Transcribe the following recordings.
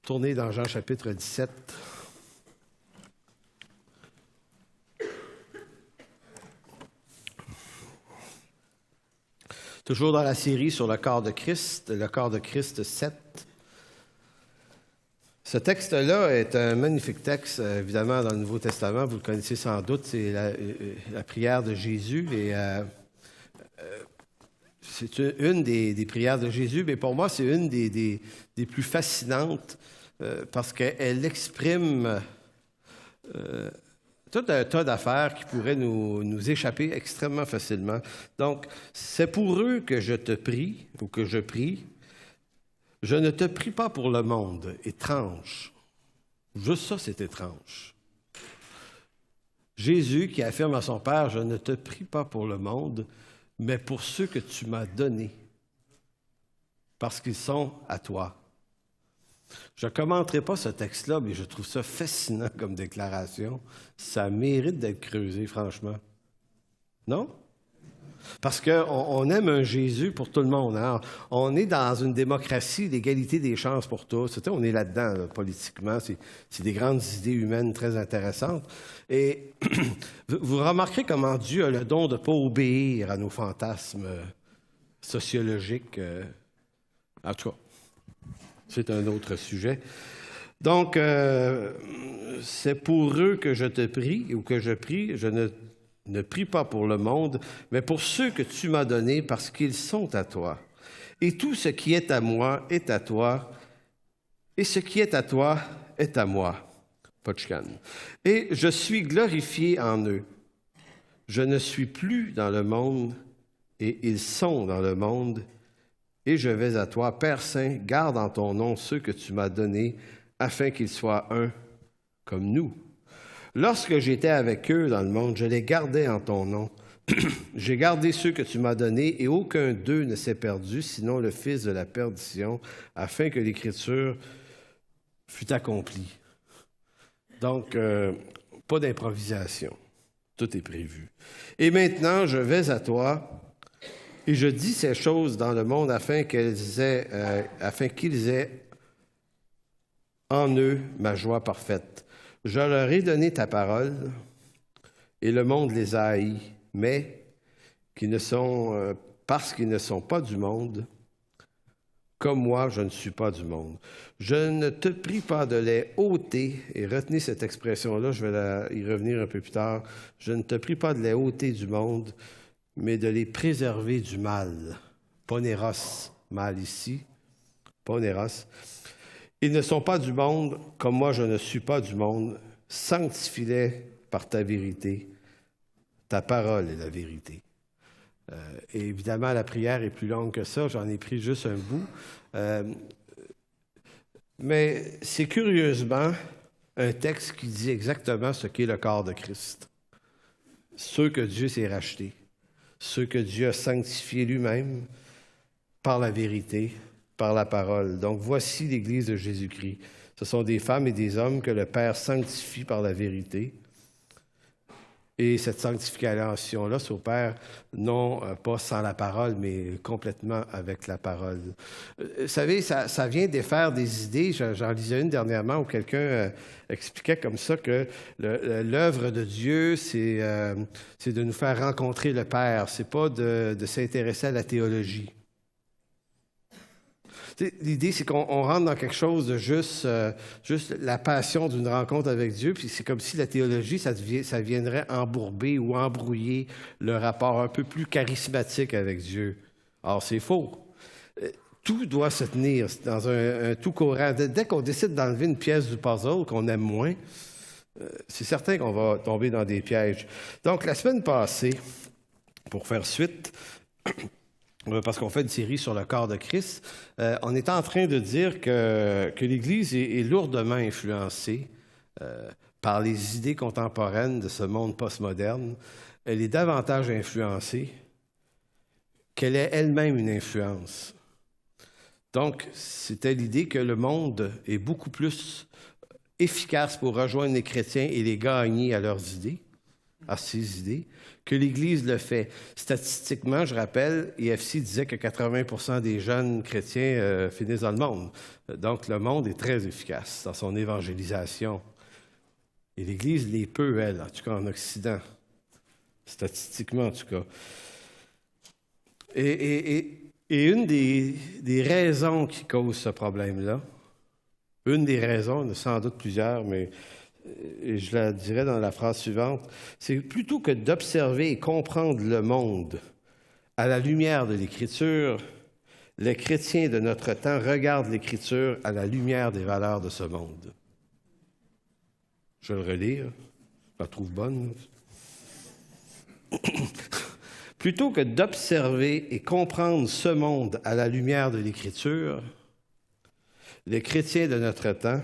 Tournez dans Jean chapitre 17. Toujours dans la série sur le corps de Christ 7. Ce texte-là est un magnifique texte, évidemment, dans le Nouveau Testament. Vous le connaissez sans doute, c'est la prière de Jésus. Et c'est une des prières de Jésus, mais pour moi, c'est une des plus fascinantes parce qu'elle exprime tout un tas d'affaires qui pourraient nous échapper extrêmement facilement. Donc, c'est pour eux que je te prie, ou que je prie. Je ne te prie pas pour le monde. Étrange. Juste ça, c'est étrange. Jésus qui affirme à son Père, je ne te prie pas pour le monde, mais pour ceux que tu m'as donnés, parce qu'ils sont à toi. Je ne commenterai pas ce texte-là, mais je trouve ça fascinant comme déclaration. Ça mérite d'être creusé, franchement. Non? Parce qu'on aime un Jésus pour tout le monde. Hein? On est dans une démocratie, l'égalité des chances pour tous. On est là-dedans, là, politiquement. C'est des grandes idées humaines très intéressantes. Et vous remarquerez comment Dieu a le don de ne pas obéir à nos fantasmes sociologiques. En tout cas, c'est un autre sujet. Donc, c'est pour eux que je te prie, ou que je prie. Je ne prie pas pour le monde, mais pour ceux que tu m'as donnés, parce qu'ils sont à toi. Et tout ce qui est à moi est à toi, et ce qui est à toi est à moi. Pas de chicane. Et je suis glorifié en eux. Je ne suis plus dans le monde, et ils sont dans le monde, et je vais à toi. Père Saint, garde en ton nom ceux que tu m'as donnés, afin qu'ils soient un comme nous. Lorsque j'étais avec eux dans le monde, je les gardais en ton nom. J'ai gardé ceux que tu m'as donnés, et aucun d'eux ne s'est perdu, sinon le fils de la perdition, afin que l'Écriture fût accomplie. Donc, pas d'improvisation. Tout est prévu. Et maintenant, je vais à toi, et je dis ces choses dans le monde afin qu'ils aient en eux ma joie parfaite. Je leur ai donné ta parole, et le monde les a haïs, mais parce qu'ils ne sont pas du monde, comme moi, je ne suis pas du monde. Je ne te prie pas de les ôter, et retenez cette expression-là, je vais y revenir un peu plus tard. Je ne te prie pas de les ôter du monde, mais de les préserver du mal. Poneros, mal ici, poneros. Ils ne sont pas du monde, comme moi je ne suis pas du monde. Sanctifie-les par ta vérité. Ta parole est la vérité. Et évidemment, la prière est plus longue que ça. J'en ai pris juste un bout. Mais c'est curieusement un texte qui dit exactement ce qu'est le corps de Christ. Ceux que Dieu s'est rachetés. Ceux que Dieu a sanctifiés lui-même par la vérité, par la parole. Donc, voici l'Église de Jésus-Christ. Ce sont des femmes et des hommes que le Père sanctifie par la vérité. Et cette sanctification-là s'opère non pas sans la parole, mais complètement avec la parole. Vous savez, ça vient défaire des idées. J'en lisais une dernièrement où quelqu'un expliquait comme ça que l'œuvre de Dieu, c'est de nous faire rencontrer le Père. C'est pas de s'intéresser à la théologie. L'idée, c'est qu'on rentre dans quelque chose de juste la passion d'une rencontre avec Dieu, puis c'est comme si la théologie, ça viendrait embourber ou embrouiller le rapport un peu plus charismatique avec Dieu. Or, c'est faux. Tout doit se tenir dans un tout courant. Dès qu'on décide d'enlever une pièce du puzzle qu'on aime moins, c'est certain qu'on va tomber dans des pièges. Donc, la semaine passée, pour faire suite, parce qu'on fait une série sur le corps de Christ, on est en train de dire que l'Église est lourdement influencée par les idées contemporaines de ce monde postmoderne. Elle est davantage influencée qu'elle est elle-même une influence. Donc, c'était l'idée que le monde est beaucoup plus efficace pour rejoindre les chrétiens et les gagner à leurs idées à ces idées, que l'Église le fait. Statistiquement, je rappelle, EFC disait que 80% des jeunes chrétiens finissent dans le monde. Donc, le monde est très efficace dans son évangélisation. Et l'Église l'est peu, elle, en tout cas en Occident. Statistiquement, en tout cas. Et une des raisons qui causent ce problème-là, une des raisons, il y en a sans doute plusieurs, mais je la dirais dans la phrase suivante, c'est plutôt que d'observer et comprendre le monde à la lumière de l'Écriture, les chrétiens de notre temps regardent l'Écriture à la lumière des valeurs de ce monde. Je vais le relire, je la trouve bonne. Plutôt que d'observer et comprendre ce monde à la lumière de l'Écriture, les chrétiens de notre temps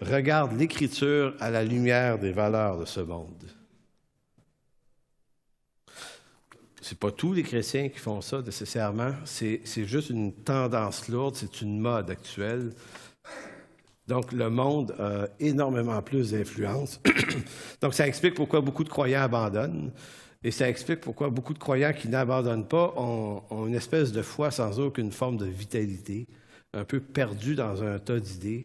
regardent l'Écriture à la lumière des valeurs de ce monde. Ce n'est pas tous les chrétiens qui font ça nécessairement, c'est juste une tendance lourde, c'est une mode actuelle. Donc, le monde a énormément plus d'influence. Donc, ça explique pourquoi beaucoup de croyants abandonnent. Et ça explique pourquoi beaucoup de croyants qui n'abandonnent pas ont une espèce de foi sans aucune forme de vitalité, un peu perdus dans un tas d'idées,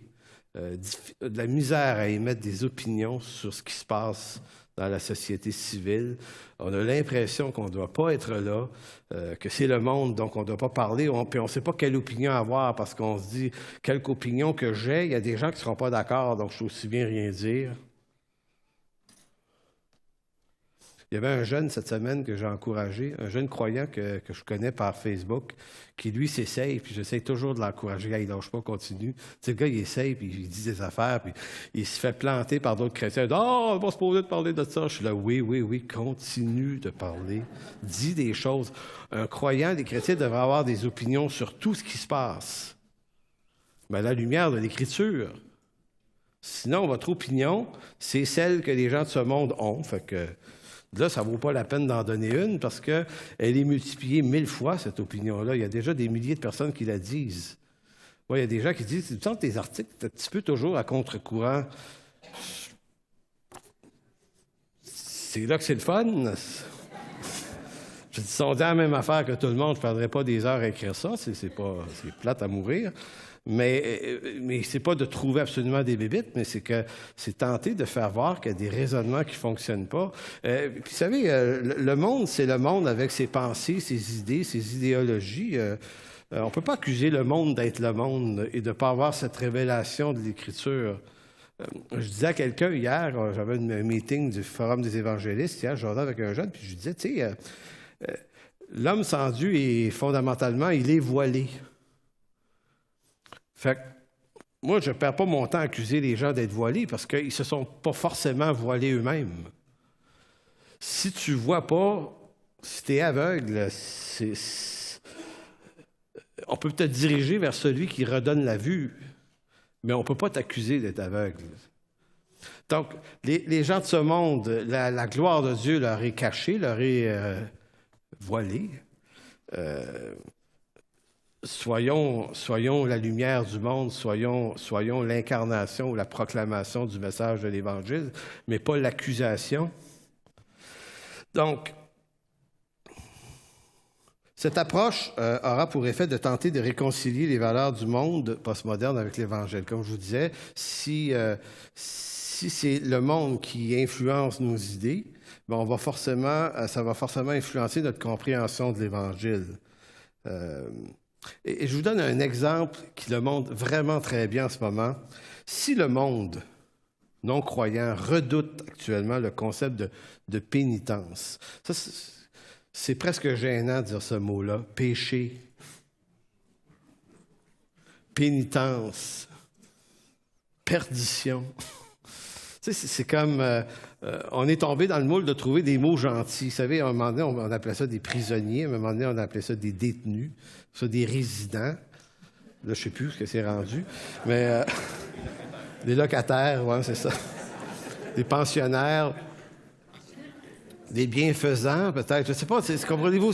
de la misère à émettre des opinions sur ce qui se passe dans la société civile. On a l'impression qu'on ne doit pas être là, que c'est le monde, donc on ne doit pas parler, puis on ne sait pas quelle opinion avoir parce qu'on se dit, quelque opinion que j'ai, il y a des gens qui ne seront pas d'accord, donc je sais aussi bien rien dire. Il y avait un jeune cette semaine que j'ai encouragé, un jeune croyant que je connais par Facebook, qui lui s'essaye, puis j'essaie toujours de l'encourager. Il ne lâche pas, continue. Tu sais, le gars, il essaye, puis il dit des affaires, puis il se fait planter par d'autres chrétiens. « Ah, on va se poser de parler de ça. » Je suis là, oui, continue de parler. Dis des choses. Un croyant, les chrétiens devraient avoir des opinions sur tout ce qui se passe. Mais à la lumière de l'Écriture. Sinon, votre opinion, c'est celle que les gens de ce monde ont. Fait que là, ça ne vaut pas la peine d'en donner une parce qu'elle est multipliée 1000 fois, cette opinion-là. Il y a déjà des milliers de personnes qui la disent. Ouais, il y a des gens qui disent, tu sens tes articles, un petit peu toujours à contre-courant. C'est là que c'est le fun. Je dis, si on dit la même affaire que tout le monde, je ne perdrais pas des heures à écrire ça. C'est plate à mourir. Mais c'est pas de trouver absolument des bébites, mais c'est tenter de faire voir qu'il y a des raisonnements qui fonctionnent pas. Puis vous savez, le monde, c'est le monde avec ses pensées, ses idées, ses idéologies. On peut pas accuser le monde d'être le monde et de pas avoir cette révélation de l'Écriture. Je disais à quelqu'un hier, j'avais un meeting du Forum des évangélistes hier, je avec un jeune, puis je lui disais, tu sais, l'homme sans Dieu est fondamentalement, il est voilé. Fait que moi, je ne perds pas mon temps à accuser les gens d'être voilés parce qu'ils ne se sont pas forcément voilés eux-mêmes. Si tu ne vois pas, si tu es aveugle, on peut te diriger vers celui qui redonne la vue, mais on ne peut pas t'accuser d'être aveugle. Donc, les gens de ce monde, la gloire de Dieu leur est cachée, leur est voilée. Soyons la lumière du monde, soyons l'incarnation ou la proclamation du message de l'Évangile, mais pas l'accusation. Donc, cette approche aura pour effet de tenter de réconcilier les valeurs du monde postmoderne avec l'Évangile. Comme je vous disais, si c'est le monde qui influence nos idées, bien, ça va forcément influencer notre compréhension de l'Évangile. Et je vous donne un exemple qui le montre vraiment très bien en ce moment. Si le monde non-croyant redoute actuellement le concept de pénitence, ça, c'est presque gênant de dire ce mot-là, péché, pénitence, perdition. Tu sais, c'est comme, on est tombé dans le moule de trouver des mots gentils. Vous savez, à un moment donné, on appelait ça des prisonniers, à un moment donné, on appelait ça des détenus, ça des résidents. Là, je ne sais plus ce que c'est rendu, mais des locataires, ouais, c'est ça. Des pensionnaires, des bienfaisants, peut-être. Je ne sais pas, comprenez-vous,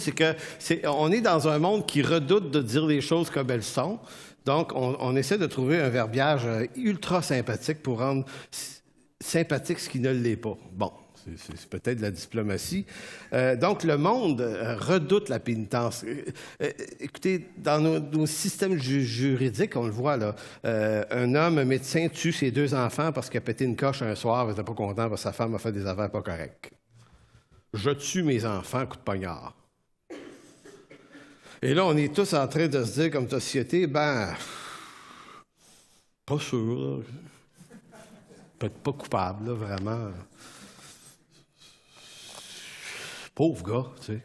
on est dans un monde qui redoute de dire les choses comme elles sont. Donc, on essaie de trouver un verbiage ultra sympathique pour rendre sympathique ce qui ne l'est pas. Bon, c'est peut-être de la diplomatie. Donc, le monde redoute la pénitence. Écoutez, dans nos systèmes juridiques, on le voit, là, un homme, un médecin, tue ses 2 enfants parce qu'il a pété une coche un soir, il n'était pas content parce que sa femme a fait des affaires pas correctes. Je tue mes enfants, coup de poignard. Et là, on est tous en train de se dire, comme société, pas sûr, là. Peut-être pas coupable, là, vraiment. Pauvre gars, tu sais.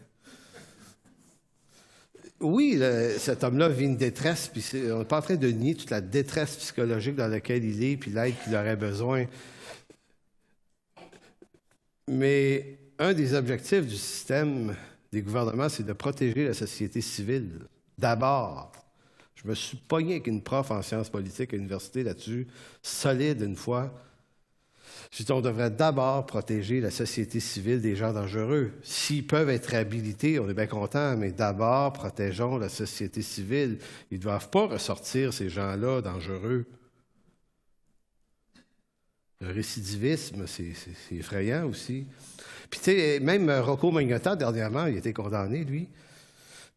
Oui, cet homme-là vit une détresse, puis on n'est pas en train de nier toute la détresse psychologique dans laquelle il est, puis l'aide qu'il aurait besoin. Mais un des objectifs du système des gouvernements, c'est de protéger la société civile. D'abord, je me suis pogné avec une prof en sciences politiques à l'université là-dessus, solide une fois. Je dis, on devrait d'abord protéger la société civile des gens dangereux. S'ils peuvent être réhabilités, on est bien content, mais d'abord, protégeons la société civile. Ils ne doivent pas ressortir ces gens-là dangereux. Le récidivisme, c'est effrayant aussi. Puis, tu sais, même Rocco Magnotta, dernièrement, il a été condamné, lui.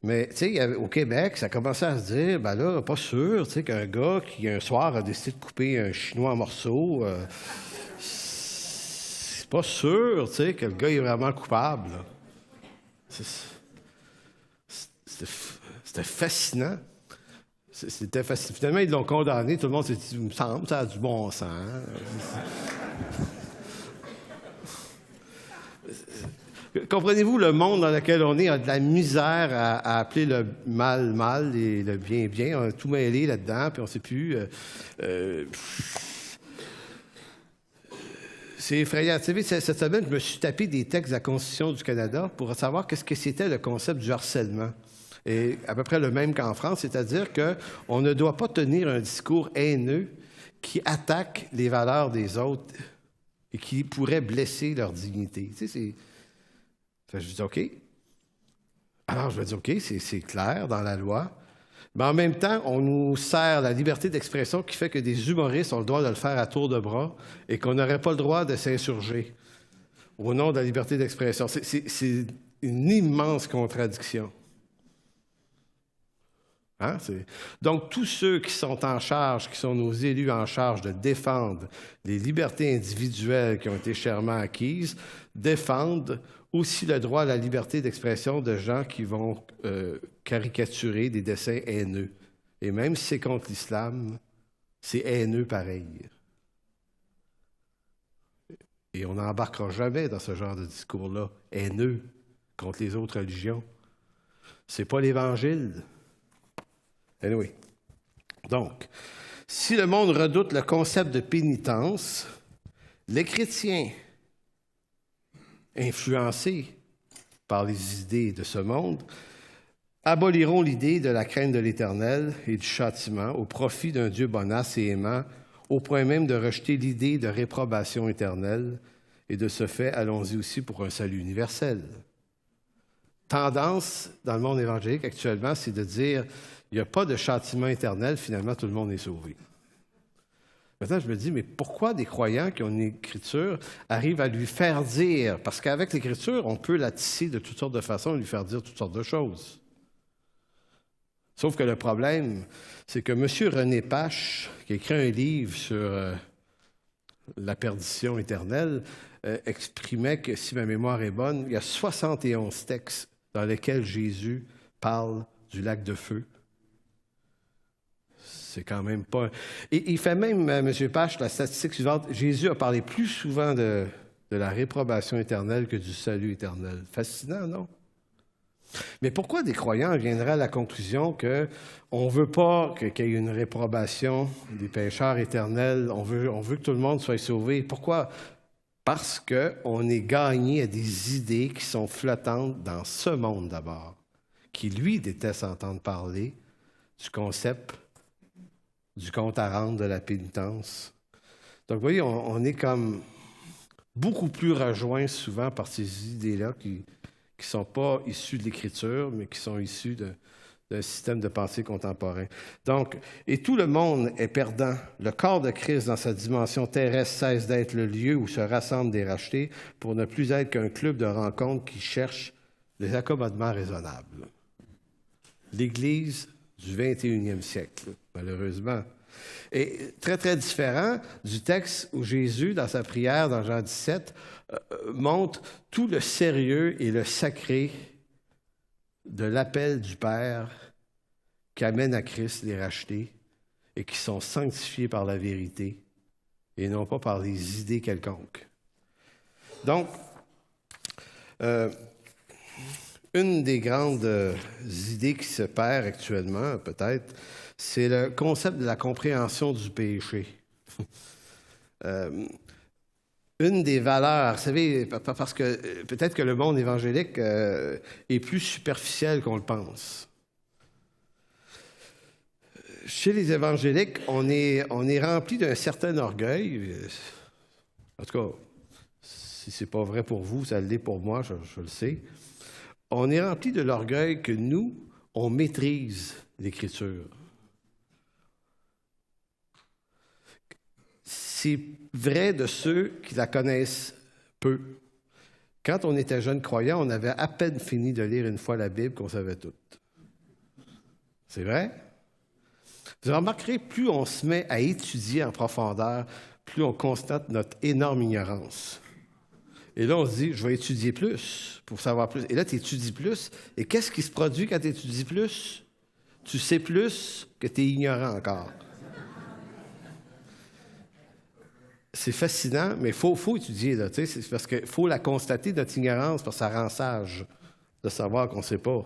Mais, tu sais, au Québec, ça commençait à se dire, ben là, pas sûr, tu sais, qu'un gars qui, un soir, a décidé de couper un Chinois en morceaux, c'est pas sûr, tu sais, que le gars est vraiment coupable. C'était fascinant. C'était fascinant. Finalement, ils l'ont condamné. Tout le monde s'est dit, il me semble, ça a du bon sens. Comprenez-vous, le monde dans lequel on est a de la misère à appeler le mal mal et le bien bien. On a tout mêlé là-dedans, puis on ne sait plus. C'est effrayant. Tu sais, cette semaine, je me suis tapé des textes de la Constitution du Canada pour savoir qu'est-ce que c'était le concept du harcèlement. Et à peu près le même qu'en France, c'est-à-dire qu'on ne doit pas tenir un discours haineux qui attaque les valeurs des autres et qui pourrait blesser leur dignité. Tu sais, c'est... Fait que je dis OK. Alors, je me dis OK, c'est clair dans la loi. Mais en même temps, on nous sert la liberté d'expression qui fait que des humoristes ont le droit de le faire à tour de bras et qu'on n'aurait pas le droit de s'insurger au nom de la liberté d'expression. C'est une immense contradiction. Hein? Donc, tous ceux qui sont en charge, qui sont nos élus en charge de défendre les libertés individuelles qui ont été chèrement acquises, défendent aussi le droit à la liberté d'expression de gens qui vont caricaturer des dessins haineux. Et même si c'est contre l'islam, c'est haineux pareil. Et on n'embarquera jamais dans ce genre de discours-là, haineux, contre les autres religions. C'est pas l'Évangile. Anyway. Donc, si le monde redoute le concept de pénitence, les chrétiens, influencés par les idées de ce monde, aboliront l'idée de la crainte de l'Éternel et du châtiment au profit d'un Dieu bonasse et aimant, au point même de rejeter l'idée de réprobation éternelle, et de ce fait, allons-y aussi pour un salut universel. Tendance dans le monde évangélique actuellement, c'est de dire il n'y a pas de châtiment éternel, finalement tout le monde est sauvé. Maintenant, je me dis, mais pourquoi des croyants qui ont une écriture arrivent à lui faire dire, parce qu'avec l'écriture, on peut la tisser de toutes sortes de façons et lui faire dire toutes sortes de choses. Sauf que le problème, c'est que M. René Pache, qui a écrit un livre sur la perdition éternelle, exprimait que, si ma mémoire est bonne, il y a 71 textes dans lesquels Jésus parle du lac de feu. C'est quand même pas... Et il fait même, M. Pache, la statistique suivante, Jésus a parlé plus souvent de la réprobation éternelle que du salut éternel. Fascinant, non? Mais pourquoi des croyants viendraient à la conclusion qu'on ne veut pas qu'il y ait une réprobation des pécheurs éternels, on veut que tout le monde soit sauvé? Pourquoi? Parce qu'on est gagné à des idées qui sont flottantes dans ce monde d'abord, qui, lui, déteste entendre parler du concept du compte à rendre de la pénitence. Donc, vous voyez, on est comme beaucoup plus rejoints souvent par ces idées-là qui ne sont pas issues de l'Écriture, mais qui sont issues d'un système de pensée contemporain. Donc, et tout le monde est perdant. Le corps de Christ, dans sa dimension terrestre, cesse d'être le lieu où se rassemblent des rachetés pour ne plus être qu'un club de rencontres qui cherche les accommodements raisonnables. L'Église du 21e siècle, malheureusement. Et très, très différent du texte où Jésus, dans sa prière, dans Jean 17, montre tout le sérieux et le sacré de l'appel du Père qui amène à Christ les rachetés et qui sont sanctifiés par la vérité et non pas par les idées quelconques. Donc, une des grandes idées qui se perd actuellement, peut-être, c'est le concept de la compréhension du péché. Une des valeurs, vous savez, parce que peut-être que le monde évangélique est plus superficiel qu'on le pense. Chez les évangéliques, on est rempli d'un certain orgueil. En tout cas, si ce n'est pas vrai pour vous, ça l'est pour moi, je le sais. On est rempli de l'orgueil que nous, on maîtrise l'Écriture. C'est vrai de ceux qui la connaissent peu. Quand on était jeune croyant, on avait à peine fini de lire une fois la Bible qu'on savait tout. C'est vrai? Vous remarquerez, plus on se met à étudier en profondeur, plus on constate notre énorme ignorance. Et là, on se dit, je vais étudier plus pour savoir plus. Et là, tu étudies plus. Et qu'est-ce qui se produit quand tu étudies plus? Tu sais plus que tu es ignorant encore. C'est fascinant, mais il faut étudier, là, c'est parce qu'il faut la constater, notre ignorance, parce que ça rend sage de savoir qu'on ne sait pas.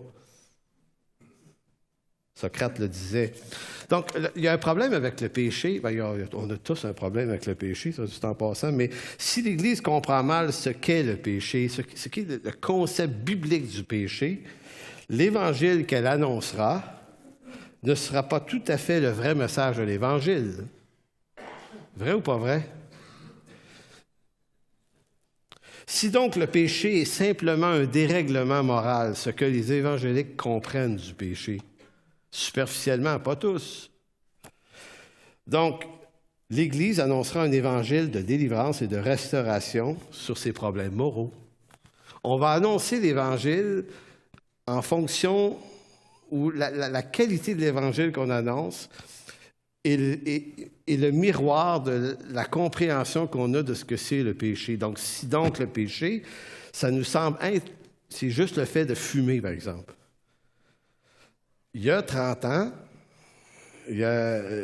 Socrate le disait. Donc, il y a un problème avec le péché. Bien, on a tous un problème avec le péché, ça, c'est en passant, mais si l'Église comprend mal ce qu'est le péché, ce qu'est le concept biblique du péché, l'Évangile qu'elle annoncera ne sera pas tout à fait le vrai message de l'Évangile. Vrai ou pas vrai? Si donc le péché est simplement un dérèglement moral, ce que les évangéliques comprennent du péché, superficiellement, pas tous. Donc, l'Église annoncera un évangile de délivrance et de restauration sur ses problèmes moraux. On va annoncer l'Évangile en fonction où la qualité de l'Évangile qu'on annonce est le miroir de la compréhension qu'on a de ce que c'est le péché. Donc, si donc le péché, ça nous semble être, c'est juste le fait de fumer, par exemple. Il y a 30 ans,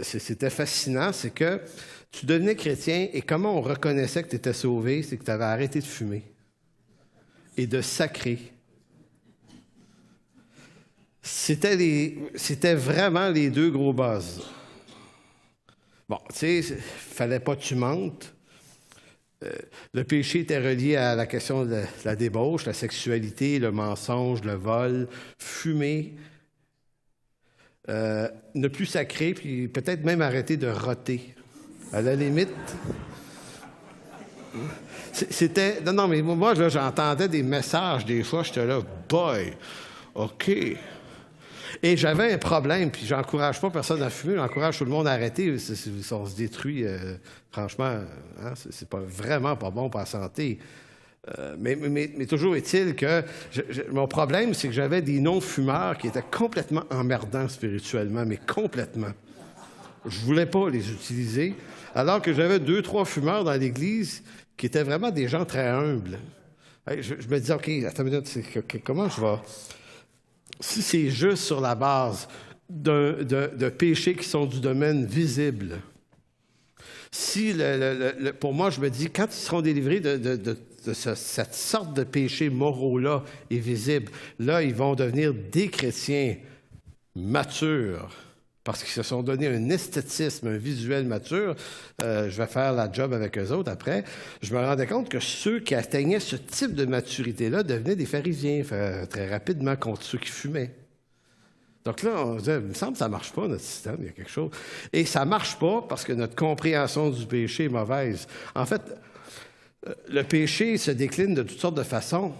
c'était fascinant, c'est que tu devenais chrétien et comment on reconnaissait que tu étais sauvé, c'est que tu avais arrêté de fumer et de sacrer. C'était vraiment les deux gros buzz. Bon, tu sais, il ne fallait pas que tu mentes. Le péché était relié à la question de la débauche, la sexualité, le mensonge, le vol, fumer, ne plus sacrer, puis peut-être même arrêter de roter. À la limite, c'était... Non, mais moi, là, j'entendais des messages des fois, j'étais là, boy, OK. Et j'avais un problème, puis j'encourage pas personne à fumer, j'encourage tout le monde à arrêter. On se détruit, franchement, hein, c'est vraiment pas bon pour la santé. Mais toujours est-il que mon problème, c'est que j'avais des non-fumeurs qui étaient complètement emmerdants spirituellement, mais complètement. Je voulais pas les utiliser, alors que j'avais 2-3 fumeurs dans l'Église qui étaient vraiment des gens très humbles. Je me disais, OK, attends une minute, comment je vais... Si c'est juste sur la base de péchés qui sont du domaine visible, si, pour moi, je me dis, quand ils seront délivrés de cette sorte de péchés moraux-là et visibles, là, ils vont devenir des chrétiens matures, parce qu'ils se sont donné un esthétisme, un visuel mature. Je vais faire la job avec eux autres après. Je me rendais compte que ceux qui atteignaient ce type de maturité-là devenaient des pharisiens très rapidement contre ceux qui fumaient. Donc là, on disait, il me semble que ça ne marche pas, notre système, il y a quelque chose. Et ça ne marche pas parce que notre compréhension du péché est mauvaise. En fait, le péché se décline de toutes sortes de façons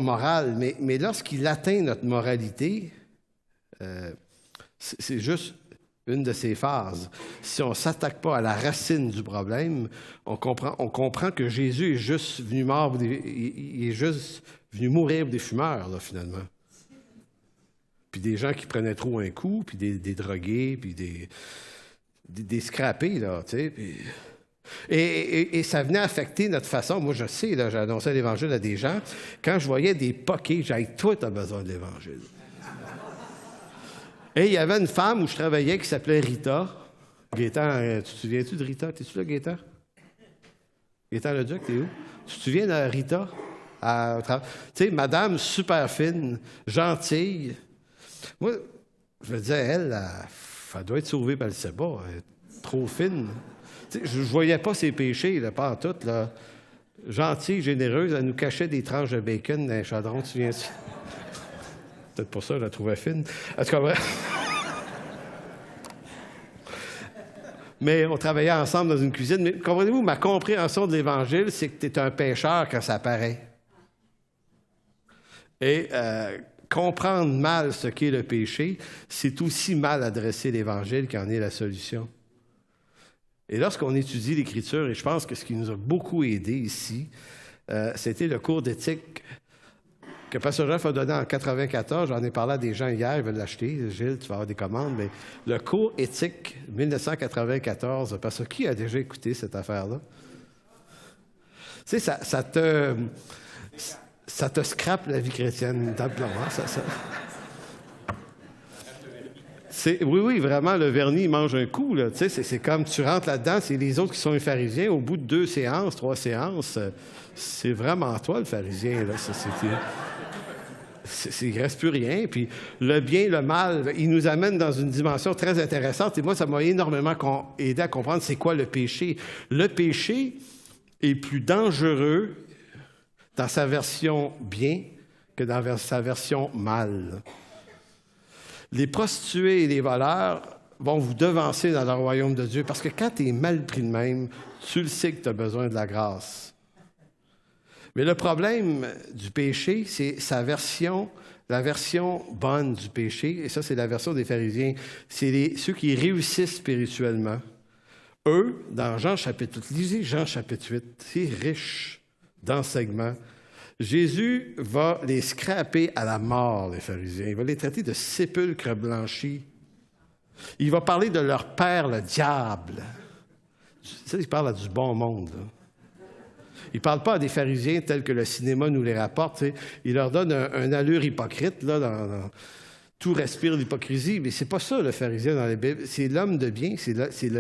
morale, mais lorsqu'il atteint notre moralité, C'est juste une de ces phases. Si on ne s'attaque pas à la racine du problème, on comprend que Jésus est juste venu il est juste venu mourir pour des fumeurs, là, finalement. Puis des gens qui prenaient trop un coup, puis des drogués, puis des scrappés, là, tu sais. Puis... Et ça venait affecter notre façon. Moi, je sais, là, j'annonçais l'Évangile à des gens. Quand je voyais des poquets, j'ai dit, toi, tu as besoin de l'Évangile. Et il y avait une femme où je travaillais qui s'appelait Rita. Gaétan, tu te souviens-tu de Rita? T'es-tu là, Gaétan? Gaétan Leduc, t'es où? Tu te souviens de Rita? Tu sais, madame super fine, gentille. Moi, je me disais, elle doit être sauvée, ben elle ne sait pas. Elle est trop fine. Tu sais, je ne voyais pas ses péchés, là, pas en tout. Là. Gentille, généreuse, elle nous cachait des tranches de bacon dans les chaudrons, tu te souviens-tu? Peut-être pour ça, je la trouvais fine. En tout cas, bref. Mais on travaillait ensemble dans une cuisine. Mais comprenez-vous, ma compréhension de l'Évangile, c'est que tu es un pécheur quand ça paraît. Et comprendre mal ce qu'est le péché, c'est aussi mal adresser l'Évangile qui en est la solution. Et lorsqu'on étudie l'Écriture, et je pense que ce qui nous a beaucoup aidé ici, c'était le cours d'éthique que Pasteur Jeff a donné en 1994. J'en ai parlé à des gens hier, ils veulent l'acheter. Gilles, tu vas avoir des commandes. Mais le cours éthique 1994, parce que qui a déjà écouté cette affaire-là? Tu sais, ça te scrape la vie chrétienne, simplement. Oui, vraiment, le vernis, il mange un coup. Là. Tu sais, c'est comme tu rentres là-dedans, c'est les autres qui sont les pharisiens. Au bout de 2 séances, 3 séances, c'est vraiment toi le pharisien. Là. Il ne reste plus rien. Puis le bien, le mal, il nous amène dans une dimension très intéressante. Et moi, ça m'a énormément aidé à comprendre c'est quoi le péché. Le péché est plus dangereux dans sa version bien que dans sa version mal. Les prostituées et les voleurs vont vous devancer dans le royaume de Dieu parce que quand tu es mal pris de même, tu le sais que tu as besoin de la grâce. Mais le problème du péché, c'est la version bonne du péché, et ça, c'est la version des pharisiens. C'est ceux qui réussissent spirituellement. Eux, dans Jean chapitre 8, lisez Jean chapitre 8, c'est riche d'enseignements. Jésus va les scraper à la mort, les pharisiens. Il va les traiter de sépulcres blanchis. Il va parler de leur père, le diable. Ça, il parle à du bon monde, là. Il ne parle pas à des pharisiens tels que le cinéma nous les rapporte. T'sais. Il leur donne un allure hypocrite. Là, tout respire l'hypocrisie. Mais c'est pas ça, le pharisien dans la Bible. C'est l'homme de bien. C'est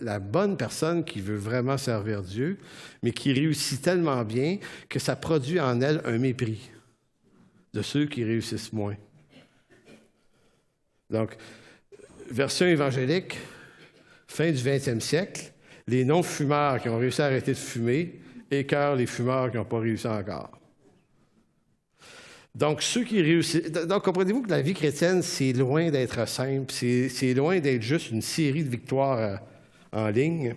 la bonne personne qui veut vraiment servir Dieu, mais qui réussit tellement bien que ça produit en elle un mépris de ceux qui réussissent moins. Donc, version évangélique, fin du 20e siècle, les non-fumeurs qui ont réussi à arrêter de fumer écœurent les fumeurs qui n'ont pas réussi encore. Donc, ceux qui réussissent... Donc, comprenez-vous que la vie chrétienne, c'est loin d'être simple, c'est loin d'être juste une série de victoires en ligne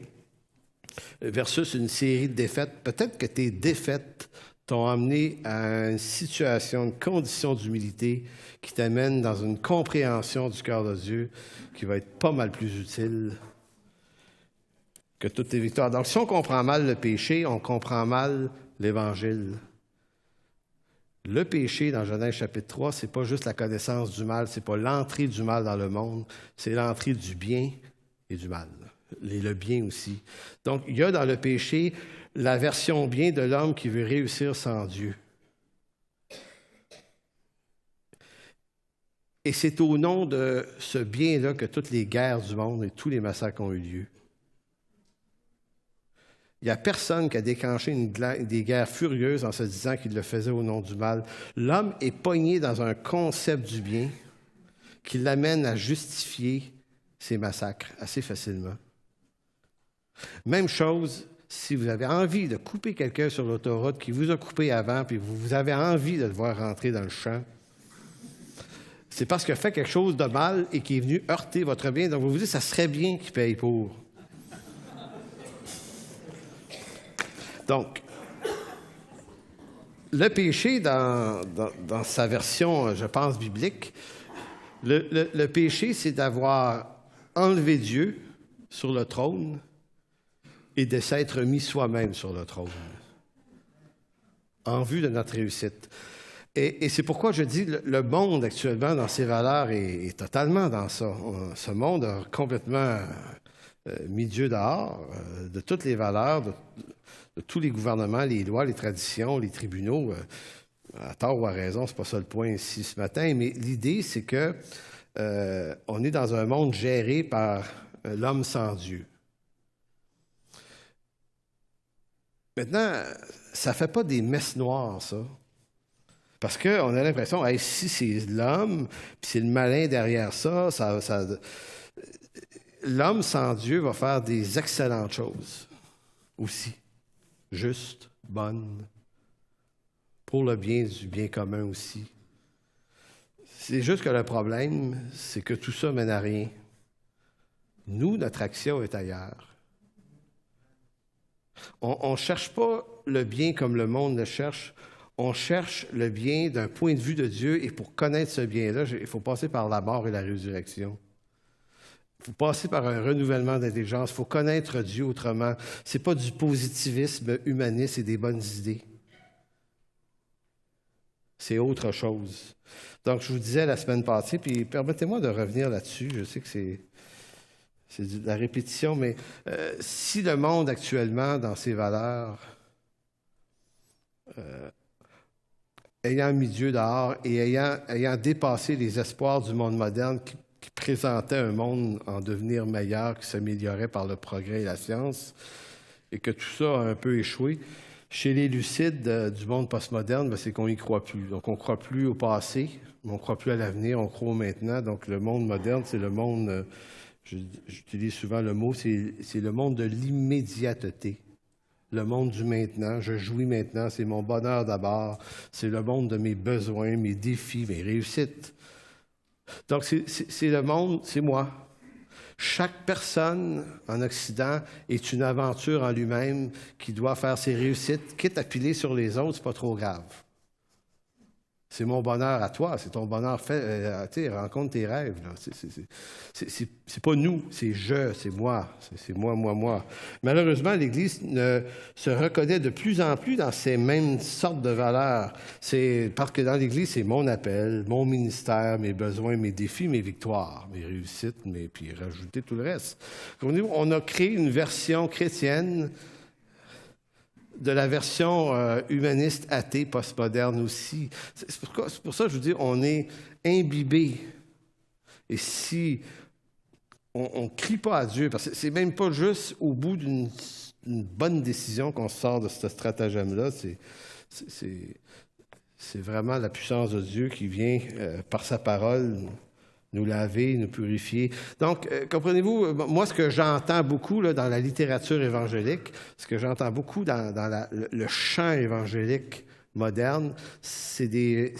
versus une série de défaites. Peut-être que tes défaites t'ont amené à une situation, une condition d'humilité qui t'amène dans une compréhension du cœur de Dieu qui va être pas mal plus utile que toutes tes victoires. Donc, si on comprend mal le péché, on comprend mal l'Évangile. Le péché, dans Genèse chapitre 3, c'est pas juste la connaissance du mal, c'est pas l'entrée du mal dans le monde, c'est l'entrée du bien et du mal. Et le bien aussi. Donc, il y a dans le péché la version bien de l'homme qui veut réussir sans Dieu. Et c'est au nom de ce bien-là que toutes les guerres du monde et tous les massacres ont eu lieu. Il n'y a personne qui a déclenché des guerres furieuses en se disant qu'il le faisait au nom du mal. L'homme est pogné dans un concept du bien qui l'amène à justifier ces massacres assez facilement. Même chose, si vous avez envie de couper quelqu'un sur l'autoroute qui vous a coupé avant, puis vous avez envie de le voir rentrer dans le champ, c'est parce qu'il a fait quelque chose de mal et qu'il est venu heurter votre bien. Donc vous vous dites, ça serait bien qu'il paye pour. Donc, le péché, dans sa version, je pense, biblique, Le péché, c'est d'avoir enlevé Dieu sur le trône et de s'être mis soi-même sur le trône, en vue de notre réussite. Et c'est pourquoi je dis le monde actuellement, dans ses valeurs, est totalement dans ça. Ce monde a complètement mis Dieu dehors de toutes les valeurs, de tous les gouvernements, les lois, les traditions, les tribunaux. À tort ou à raison, c'est pas ça le point ici ce matin, mais l'idée, c'est que on est dans un monde géré par l'homme sans Dieu. Maintenant, ça ne fait pas des messes noires, ça. Parce qu'on a l'impression, hey, si c'est l'homme, puis c'est le malin derrière ça, l'homme sans Dieu va faire des excellentes choses aussi. Justes, bonnes, pour le bien du bien commun aussi. C'est juste que le problème, c'est que tout ça mène à rien. Nous, notre action est ailleurs. On ne cherche pas le bien comme le monde le cherche. On cherche le bien d'un point de vue de Dieu, et pour connaître ce bien-là, il faut passer par la mort et la résurrection. Il faut passer par un renouvellement d'intelligence. Il faut connaître Dieu autrement. Ce n'est pas du positivisme humaniste et des bonnes idées. C'est autre chose. Donc, je vous disais la semaine passée, puis permettez-moi de revenir là-dessus. Je sais que c'est de la répétition, mais si le monde actuellement, dans ses valeurs, ayant mis Dieu dehors et ayant dépassé les espoirs du monde moderne qui présentait un monde en devenir meilleur, qui s'améliorait par le progrès et la science, et que tout ça a un peu échoué, chez les lucides du monde postmoderne, ben, c'est qu'on n'y croit plus. Donc, on ne croit plus au passé, on ne croit plus à l'avenir, on croit au maintenant. Donc, le monde moderne, c'est le monde, j'utilise souvent le mot, c'est le monde de l'immédiateté. Le monde du maintenant, je jouis maintenant, c'est mon bonheur d'abord, c'est le monde de mes besoins, mes défis, mes réussites. Donc, c'est le monde, c'est moi. Chaque personne en Occident est une aventure en lui-même qui doit faire ses réussites, quitte à piler sur les autres, c'est pas trop grave. C'est mon bonheur à toi, c'est ton bonheur fait, rencontre tes rêves. C'est pas nous, c'est c'est moi, c'est moi. Malheureusement, l'Église se reconnaît de plus en plus dans ces mêmes sortes de valeurs. C'est parce que dans l'Église, c'est mon appel, mon ministère, mes besoins, mes défis, mes victoires, mes réussites, puis rajouter tout le reste. On a créé une version chrétienne de la version humaniste, athée, postmoderne aussi. C'est pour ça que je vous dis, on est imbibé. Et si on ne crie pas à Dieu, parce que c'est même pas juste au bout d'une bonne décision qu'on sort de ce stratagème-là, c'est vraiment la puissance de Dieu qui vient par sa parole nous laver, nous purifier. Donc, comprenez-vous, moi, ce que j'entends beaucoup là, dans la littérature évangélique, ce que j'entends beaucoup dans le chant évangélique moderne, c'est du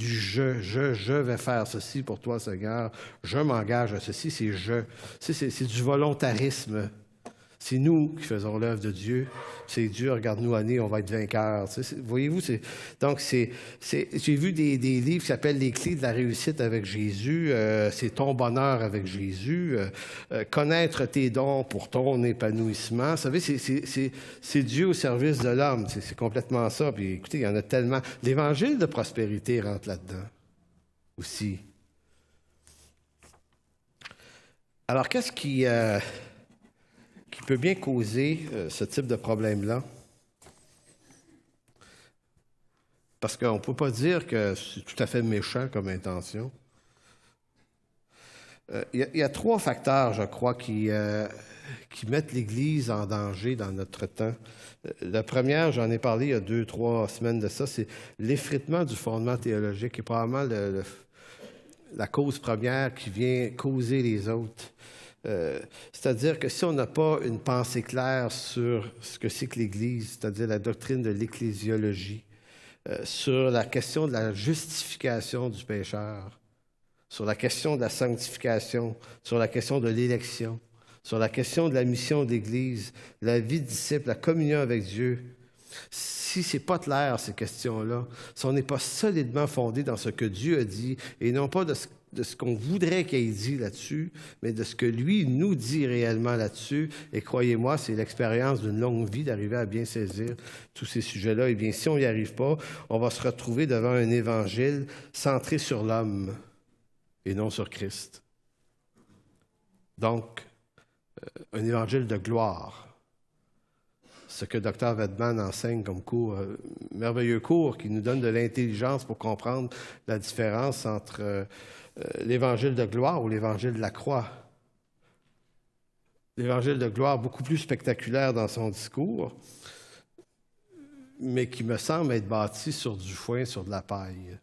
je vais faire ceci pour toi, Seigneur, je m'engage à ceci, c'est je. C'est du volontarisme. C'est nous qui faisons l'œuvre de Dieu. C'est Dieu, regarde-nous aller, on va être vainqueurs. Voyez-vous, donc j'ai vu des livres qui s'appellent « Les clés de la réussite avec Jésus », c'est « Ton bonheur avec Jésus », connaître tes dons pour ton épanouissement. Vous savez, c'est Dieu au service de l'homme. C'est complètement ça. Puis écoutez, il y en a tellement. L'évangile de prospérité rentre là-dedans aussi. Alors, qu'est-ce qui peut bien causer ce type de problème-là? Parce qu'on ne peut pas dire que c'est tout à fait méchant comme intention. Il y a 3 facteurs, je crois, qui mettent l'Église en danger dans notre temps. La première, j'en ai parlé il y a 2-3 semaines de ça, c'est l'effritement du fondement théologique, qui est probablement la cause première qui vient causer les autres. C'est-à-dire que si on n'a pas une pensée claire sur ce que c'est que l'Église, c'est-à-dire la doctrine de l'ecclésiologie, sur la question de la justification du pécheur, sur la question de la sanctification, sur la question de l'élection, sur la question de la mission de l'Église, la vie de disciple, la communion avec Dieu, si ce n'est pas clair, ces questions-là, si on n'est pas solidement fondé dans ce que Dieu a dit et non pas de ce qu'on voudrait qu'il ait dit là-dessus, mais de ce que lui nous dit réellement là-dessus. Et croyez-moi, c'est l'expérience d'une longue vie d'arriver à bien saisir tous ces sujets-là. Eh bien, si on n'y arrive pas, on va se retrouver devant un évangile centré sur l'homme et non sur Christ. Donc, un évangile de gloire. Ce que Dr. Wedman enseigne comme cours, merveilleux cours qui nous donne de l'intelligence pour comprendre la différence entre l'évangile de gloire ou l'évangile de la croix. L'évangile de gloire beaucoup plus spectaculaire dans son discours, mais qui me semble être bâti sur du foin, sur de la paille.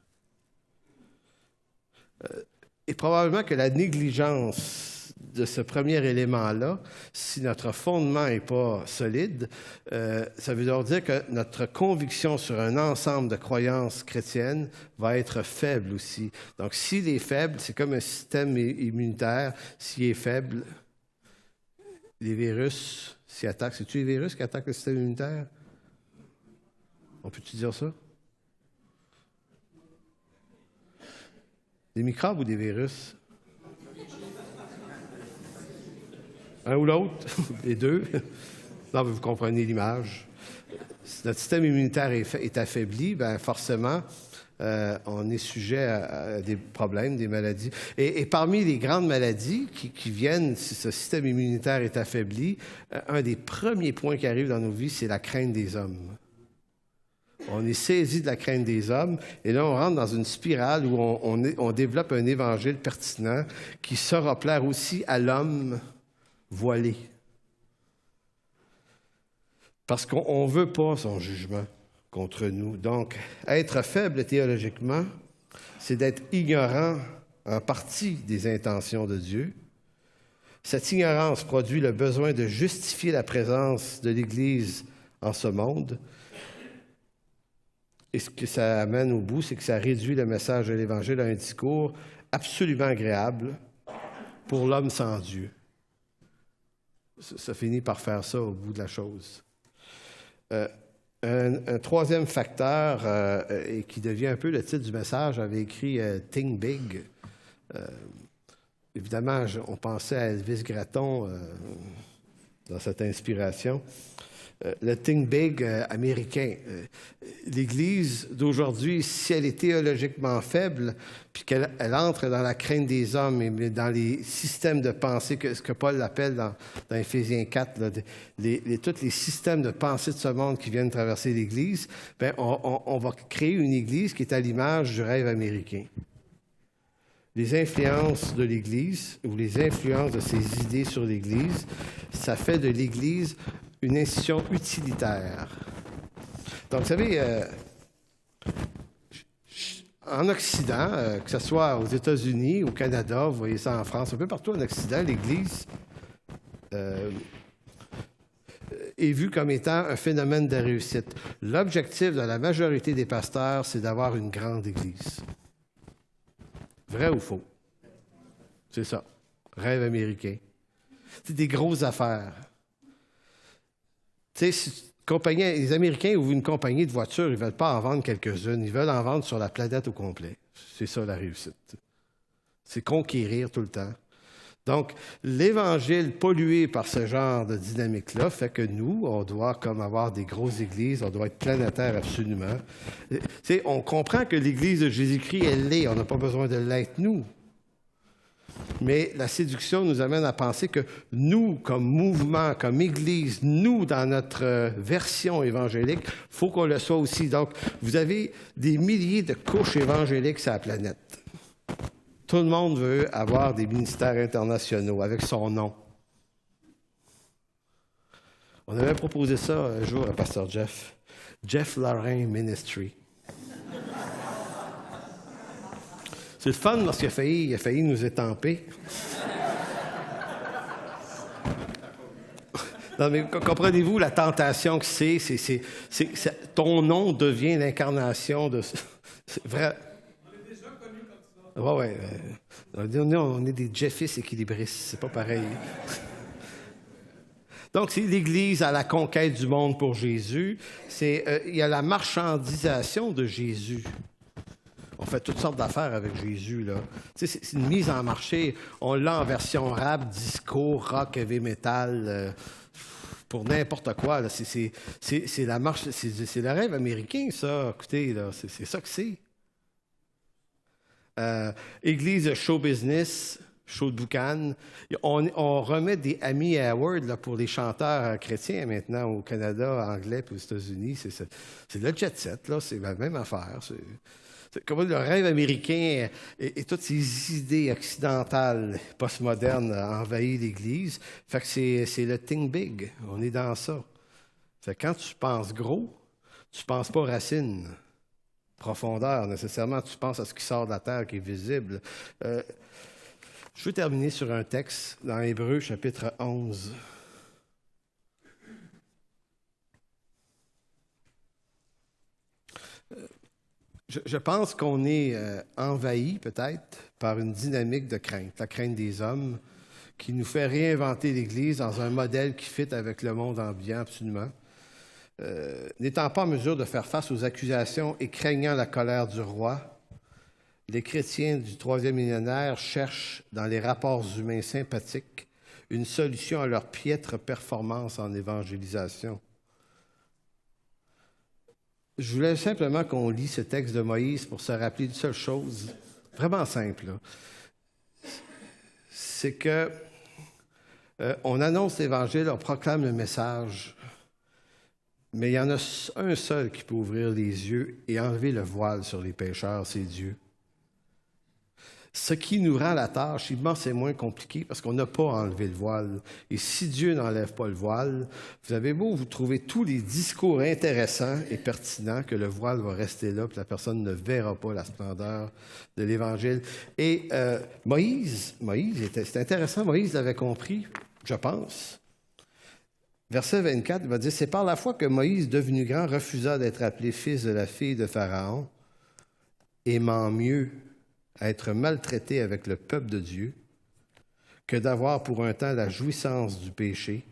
Et probablement que la négligence de ce premier élément-là, si notre fondement n'est pas solide, ça veut dire que notre conviction sur un ensemble de croyances chrétiennes va être faible aussi. Donc, s'il est faible, c'est comme un système immunitaire. S'il est faible, les virus s'y attaquent. C'est-tu les virus qui attaquent le système immunitaire? On peut-tu dire ça? Des microbes ou des virus? Un ou l'autre, les deux. Non, vous comprenez l'image. Si notre système immunitaire est affaibli, bien forcément, on est sujet à des problèmes, des maladies. Et parmi les grandes maladies qui viennent, si ce système immunitaire est affaibli, un des premiers points qui arrivent dans nos vies, c'est la crainte des hommes. On est saisi de la crainte des hommes, et là, on rentre dans une spirale où on développe un évangile pertinent qui saura plaire aussi à l'homme voilé. Parce qu'on ne veut pas son jugement contre nous. Donc, être faible théologiquement, c'est d'être ignorant en partie des intentions de Dieu. Cette ignorance produit le besoin de justifier la présence de l'Église en ce monde. Et ce que ça amène au bout, c'est que ça réduit le message de l'Évangile à un discours absolument agréable pour l'homme sans Dieu. Ça finit par faire ça au bout de la chose. Un troisième facteur, et qui devient un peu le titre du message, avait écrit « Think Big ». Évidemment, on pensait à Elvis Gratton dans cette inspiration. Le Think Big américain. L'Église d'aujourd'hui, si elle est théologiquement faible, puis qu'elle entre dans la crainte des hommes et dans les systèmes de pensée, ce que Paul appelle dans Éphésiens 4, là, tous les systèmes de pensée de ce monde qui viennent traverser l'Église, bien, on va créer une Église qui est à l'image du rêve américain. Les influences de l'Église ou les influences de ses idées sur l'Église, ça fait de l'Église une institution utilitaire. Donc, vous savez, en Occident, que ce soit aux États-Unis, au Canada, vous voyez ça en France, un peu partout en Occident, l'Église est vue comme étant un phénomène de réussite. L'objectif de la majorité des pasteurs, c'est d'avoir une grande Église. Vrai ou faux? C'est ça. Rêve américain. C'est des grosses affaires. Tu sais, les Américains ouvrent une compagnie de voitures, ils ne veulent pas en vendre quelques-unes, ils veulent en vendre sur la planète au complet. C'est ça la réussite. C'est conquérir tout le temps. Donc, l'Évangile pollué par ce genre de dynamique-là fait que nous, on doit comme avoir des grosses églises, on doit être planétaire absolument. Tu sais, on comprend que l'Église de Jésus-Christ, elle l'est, on n'a pas besoin de l'être nous. Mais la séduction nous amène à penser que nous, comme mouvement, comme Église, nous, dans notre version évangélique, il faut qu'on le soit aussi. Donc, vous avez des milliers de couches évangéliques sur la planète. Tout le monde veut avoir des ministères internationaux avec son nom. On avait proposé ça un jour à Pasteur Jeff. Jeff Lorrain Ministry. C'est le fun parce qu'il a failli nous étamper. Non, mais comprenez-vous la tentation que c'est ton nom devient l'incarnation de... C'est vrai. On est déjà connu comme ça. Oui. On est des Jeffis équilibristes, c'est pas pareil. Donc, c'est l'Église à la conquête du monde pour Jésus. Il y a la marchandisation de Jésus. On fait toutes sortes d'affaires avec Jésus, là. Tu sais, c'est une mise en marché. On l'a en version rap, disco, rock, heavy metal, pour n'importe quoi, là. C'est la marche, c'est le rêve américain, ça. Écoutez, là, c'est ça que c'est. Église show business, show de boucan. On remet des Emmy Awards là, pour les chanteurs chrétiens maintenant au Canada, anglais et aux États-Unis. C'est le jet set, là. C'est la même affaire. C'est comme le rêve américain et toutes ces idées occidentales, postmodernes, envahissent l'Église. Fait que c'est le think big. On est dans ça. Fait que quand tu penses gros, tu ne penses pas racines, profondeur nécessairement. Tu penses à ce qui sort de la terre, qui est visible. Je veux terminer sur un texte dans Hébreux, chapitre 11. Je pense qu'on est envahi, peut-être, par une dynamique de crainte, la crainte des hommes, qui nous fait réinventer l'Église dans un modèle qui fit avec le monde ambiant, absolument. N'étant pas en mesure de faire face aux accusations et craignant la colère du roi, les chrétiens du troisième millénaire cherchent, dans les rapports humains sympathiques, une solution à leur piètre performance en évangélisation. Je voulais simplement qu'on lit ce texte de Moïse pour se rappeler d'une seule chose, vraiment simple, là. C'est que on annonce l'Évangile, on proclame le message, mais il y en a un seul qui peut ouvrir les yeux et enlever le voile sur les pécheurs, c'est Dieu. Ce qui nous rend la tâche immensément compliquée parce qu'on n'a pas enlevé le voile. Et si Dieu n'enlève pas le voile, vous avez beau vous trouver tous les discours intéressants et pertinents que le voile va rester là, puis la personne ne verra pas la splendeur de l'Évangile. Et Moïse, c'est intéressant, Moïse l'avait compris, je pense. Verset 24, il va dire, « C'est par la foi que Moïse, devenu grand, refusa d'être appelé fils de la fille de Pharaon, aimant mieux être maltraité avec le peuple de Dieu que d'avoir pour un temps la jouissance du péché,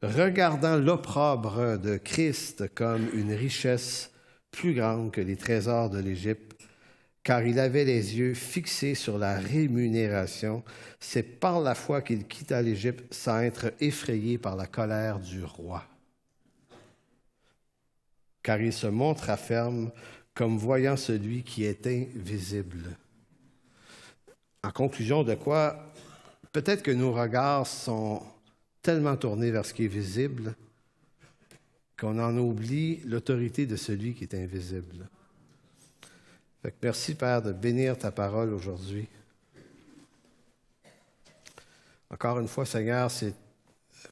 regardant l'opprobre de Christ comme une richesse plus grande que les trésors de l'Égypte, car il avait les yeux fixés sur la rémunération. C'est par la foi qu'il quitta l'Égypte sans être effrayé par la colère du roi. Car il se montra ferme comme voyant celui qui est invisible. » En conclusion de quoi, peut-être que nos regards sont tellement tournés vers ce qui est visible qu'on en oublie l'autorité de celui qui est invisible. Fait que merci, Père, de bénir ta parole aujourd'hui. Encore une fois, Seigneur, c'est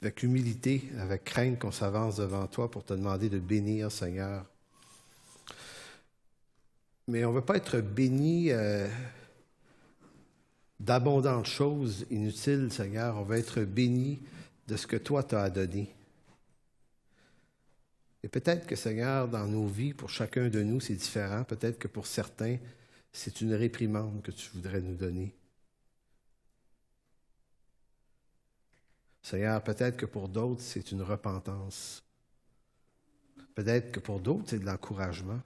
avec humilité, avec crainte qu'on s'avance devant toi pour te demander de bénir, Seigneur. Mais on ne veut pas être béni d'abondantes choses inutiles, Seigneur. On veut être béni de ce que toi t'as à donner. Et peut-être que, Seigneur, dans nos vies, pour chacun de nous, c'est différent. Peut-être que pour certains, c'est une réprimande que tu voudrais nous donner. Seigneur, peut-être que pour d'autres, c'est une repentance. Peut-être que pour d'autres, c'est de l'encouragement.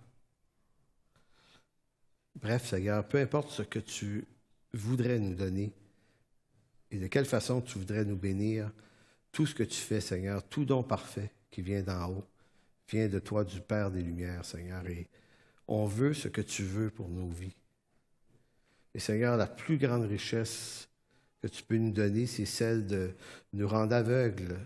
Bref, Seigneur, peu importe ce que tu voudrais nous donner et de quelle façon tu voudrais nous bénir, tout ce que tu fais, Seigneur, tout don parfait qui vient d'en haut, vient de toi, du Père des Lumières, Seigneur, et on veut ce que tu veux pour nos vies. Et Seigneur, la plus grande richesse que tu peux nous donner, c'est celle de nous rendre aveugles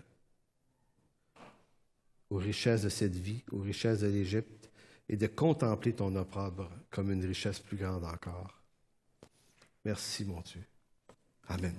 aux richesses de cette vie, aux richesses de l'Égypte, et de contempler ton opprobre comme une richesse plus grande encore. Merci, mon Dieu. Amen.